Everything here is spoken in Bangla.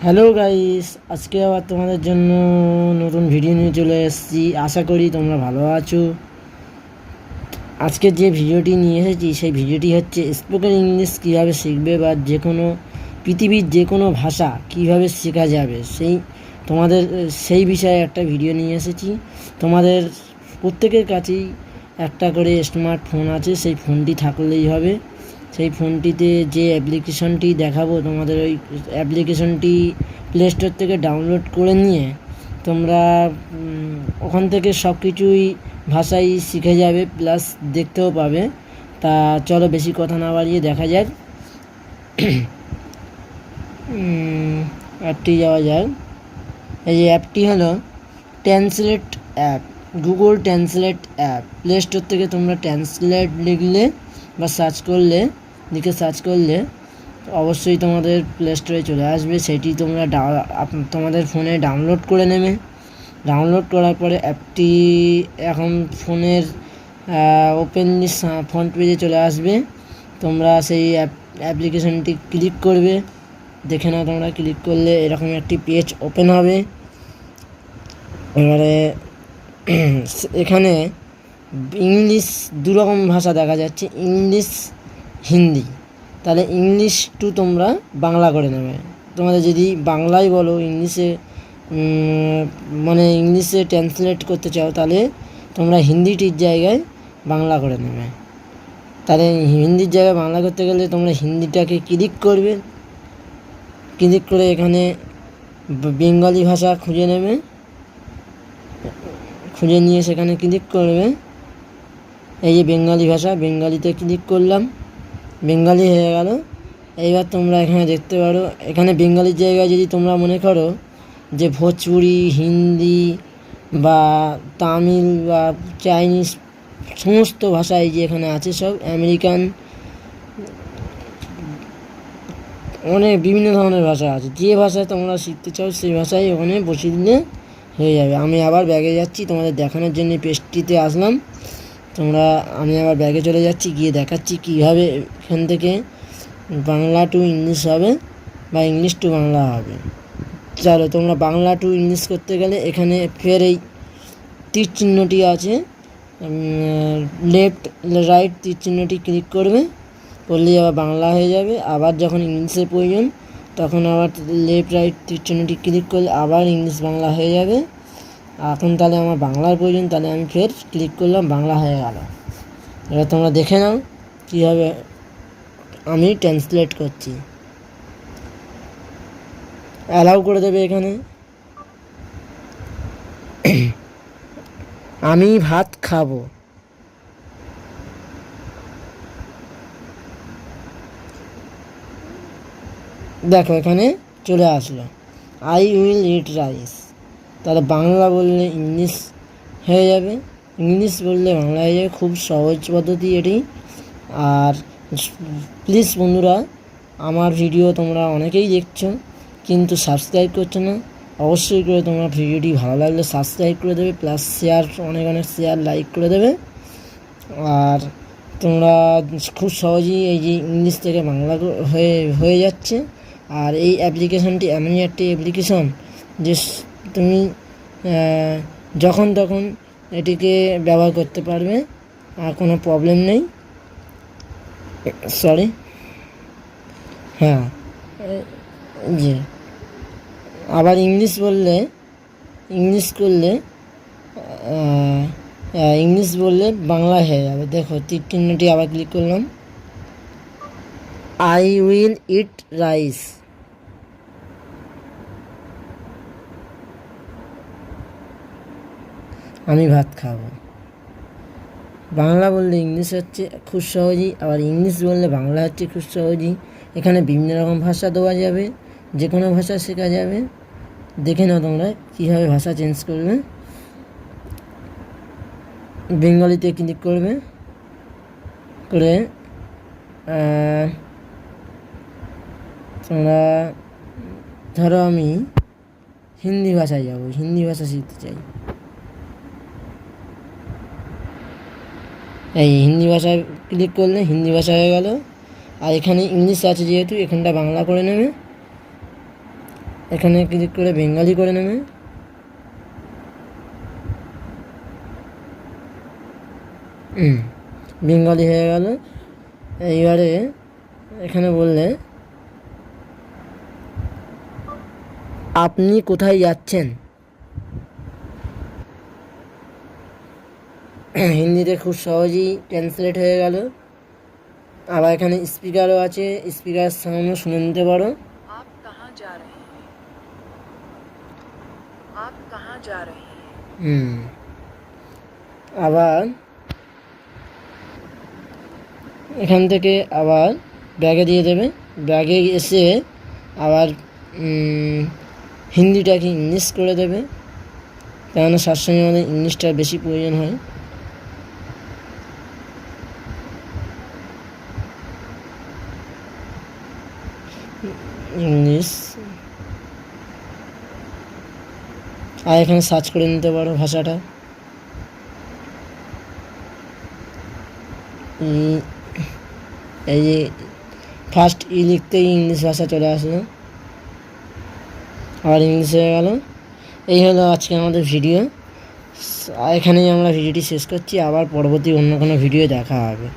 হ্যালো গাইস, আজকে আবার তোমাদের জন্য নতুন ভিডিও নিয়ে চলে এসেছি। আশা করি তোমরা ভালো আছো। আজকে যে ভিডিওটি নিয়ে এসেছি সেই ভিডিওটি হচ্ছে স্পোকেন ইংলিশ কীভাবে শিখবে বা যে কোনো পৃথিবীর যে কোনো ভাষা কীভাবে শেখা যাবে তোমাদের সেই বিষয়ে একটা ভিডিও নিয়ে এসেছি। তোমাদের প্রত্যেকের কাছেই একটা করে স্মার্টফোন আছে, সেই ফোনটি থাকলেই হবে। সেই ফোনটিতে যে অ্যাপ্লিকেশনটি দেখাবো তোমাদের, ওই অ্যাপ্লিকেশনটি প্লে স্টোর থেকে ডাউনলোড করে নিয়ে তোমরা ওখান থেকে সব কিছুই ভাষাই শিখে যাবে, প্লাস দেখতেও পাবে। তা চলো বেশি কথা না বাড়িয়ে দেখা যাক। অ্যাপটি যাওয়া যাক। এই যে অ্যাপটি হলো translate app, Google translate app. Play store থেকে তোমরা ট্রান্সলেট লিখলে বা সার্চ করলে অবশ্যই তোমাদের প্লে স্টোরে চলে আসবে। সেটি তোমরা তোমাদের ফোনে ডাউনলোড করে নেবে। ডাউনলোড করার পরে অ্যাপটি এখন ফোনের ওপেনলি ফ্রন্ট পেজে চলে আসবে। তোমরা সেই অ্যাপ্লিকেশনটি ক্লিক করবে। দেখে নাও, তোমরা ক্লিক করলে এরকম একটি পেজ ওপেন হবে। এবারে এখানে ইংলিশ দুরকম ভাষা দেখা যাচ্ছে, ইংলিশ, হিন্দি। তাহলে ইংলিশ টু তোমরা বাংলা করে নেবে। তোমাদের যদি বাংলায় বলো, ইংলিশে মানে ইংলিশে ট্রান্সলেট করতে চাও, তাহলে তোমরা হিন্দিটির জায়গায় বাংলা করে নেবে। তাহলে হিন্দির জায়গায় বাংলা করতে গেলে তোমরা হিন্দিটাকে ক্লিক করবে। ক্লিক করে এখানে বেঙ্গলি ভাষা খুঁজে নেবে, খুঁজে নিয়ে সেখানে ক্লিক করবে। এই যে বেঙ্গলি ভাষা, বেঙ্গলিতে ক্লিক করলাম, বেঙ্গলি হয়ে গেল। এইবার তোমরা এখানে দেখতে পারো, এখানে বেঙ্গলির জায়গায় যদি তোমরা মনে করো যে ভোজপুরি, হিন্দি বা তামিল বা চাইনিজ সমস্ত ভাষা এই যে এখানে আছে, সব আমেরিকান, অনেক বিভিন্ন ধরনের ভাষা আছে। যে ভাষায় তোমরা শিখতে চাও সেই ভাষায় ওখানে বসিয়ে দিলে হয়ে যাবে। আমি আবার ব্যাগে যাচ্ছি, তোমাদের দেখানোর জন্য পেজটিতে আসলাম। আমি আবার ব্যাগে চলে যাচ্ছি, গিয়ে দেখাচ্ছি কীভাবে এখান থেকে বাংলা টু ইংলিশ হবে বা ইংলিশ টু বাংলা হবে। চলো, তোমরা বাংলা টু ইংলিশ করতে গেলে এখানে ফের এই তীর চিহ্নটি আছে, লেফট রাইট তীর চিহ্নটি ক্লিক করবে, করলেই আবার বাংলা হয়ে যাবে। আবার যখন ইংলিশের প্রয়োজন তখন আবার লেফট রাইট তীর চিহ্নটি ক্লিক করলে আবার ইংলিশ বাংলা হয়ে যাবে। এখন তাহলে আমার বাংলার প্রয়োজন, তাহলে আমি ফের ক্লিক করলাম, বাংলা হয়ে গেল। এবার তোমরা দেখে নাও কীভাবে আমি ট্রান্সলেট করছি। অ্যালাউ করে দেবে এখানে। আমি ভাত খাবো। দেখো এখানে চলে আসলো, আই উইল ইট রাইস। তাহলে বাংলা বললে ইংলিশ হয়ে যাবে, ইংলিশ বললে বাংলা হয়ে যাবে। খুব সহজ পদ্ধতি এটি। আর প্লিজ বন্ধুরা, আমার ভিডিও তোমরা অনেকেই দেখছো কিন্তু সাবস্ক্রাইব করছো না। অবশ্যই করে তোমরা ভিডিওটি ভালো লাগলে সাবস্ক্রাইব করে দেবে, প্লাস শেয়ার, অনেক শেয়ার, লাইক করে দেবে। আর তোমরা খুব সহজেই এই যে ইংলিশ থেকে বাংলা হয়ে যাচ্ছে। আর এই অ্যাপ্লিকেশনটি এমনই একটি অ্যাপ্লিকেশন যে তুমি যখন তখন এটিকে ব্যবহার করতে পারবে, আর কোনো প্রবলেম নেই। সরি, হ্যাঁ, যে আবার ইংলিশ করলে ইংলিশ বললে বাংলা হয়ে যাবে। দেখো তীর চিহ্নটি আবার ক্লিক করলাম, আই উইল ইট রাইস। আমি ভাত খাবো। বাংলা বললে ইংলিশ হচ্ছে খুব সহজেই, আবার ইংলিশ বললে বাংলা হচ্ছে খুব সহজেই। এখানে বিভিন্ন রকম ভাষা দেওয়া যাবে, যে কোনো ভাষা শেখা যাবে। দেখে নাও তোমরা কীভাবে ভাষা চেঞ্জ করবে। বেঙ্গলিতে ক্লিক করবে, করে তোমরা ধরো আমি হিন্দি ভাষায় যাব, হিন্দি ভাষা শিখতে চাই। এই হিন্দি ভাষায় ক্লিক করলে হিন্দি ভাষা হয়ে গেল। আর এখানে ইংলিশ আছে যেহেতু, এখানটা বাংলা করে নেবে। এখানে ক্লিক করে বেঙ্গলি করে নেবে। বেঙ্গলি হয়ে গেল। এইবারে এখানে বললে আপনি কোথায় যাচ্ছেন, হিন্দিতে খুব সহজেই ট্রান্সলেট হয়ে গেল। আবার এখানে স্পিকারও আছে, স্পিকার সাউন্ডও শুনে নিতে পারো। आप कहाँ जा रहे हैं? आप कहाँ जा रहे हैं? আবার এখান থেকে আবার ব্যাগে দিয়ে দেবে। ব্যাগে এসে আবার হিন্দিটাকে ইংলিশ করে দেবে, কেননা সবসময় আমাদের ইংলিশটা বেশি প্রয়োজন হয়। ইংলিশ, আর এখানে সার্চ করে নিতে পারো ভাষাটা। এই যে ফার্স্ট লিখতেই ইংলিশ ভাষা চলে আসলো, আর ইংলিশ হয়ে গেল। এই হলো আজকে আমাদের ভিডিও। এখানেই আমরা ভিডিওটি শেষ করছি। আবার পরবর্তী অন্য কোনো ভিডিও দেখা হবে।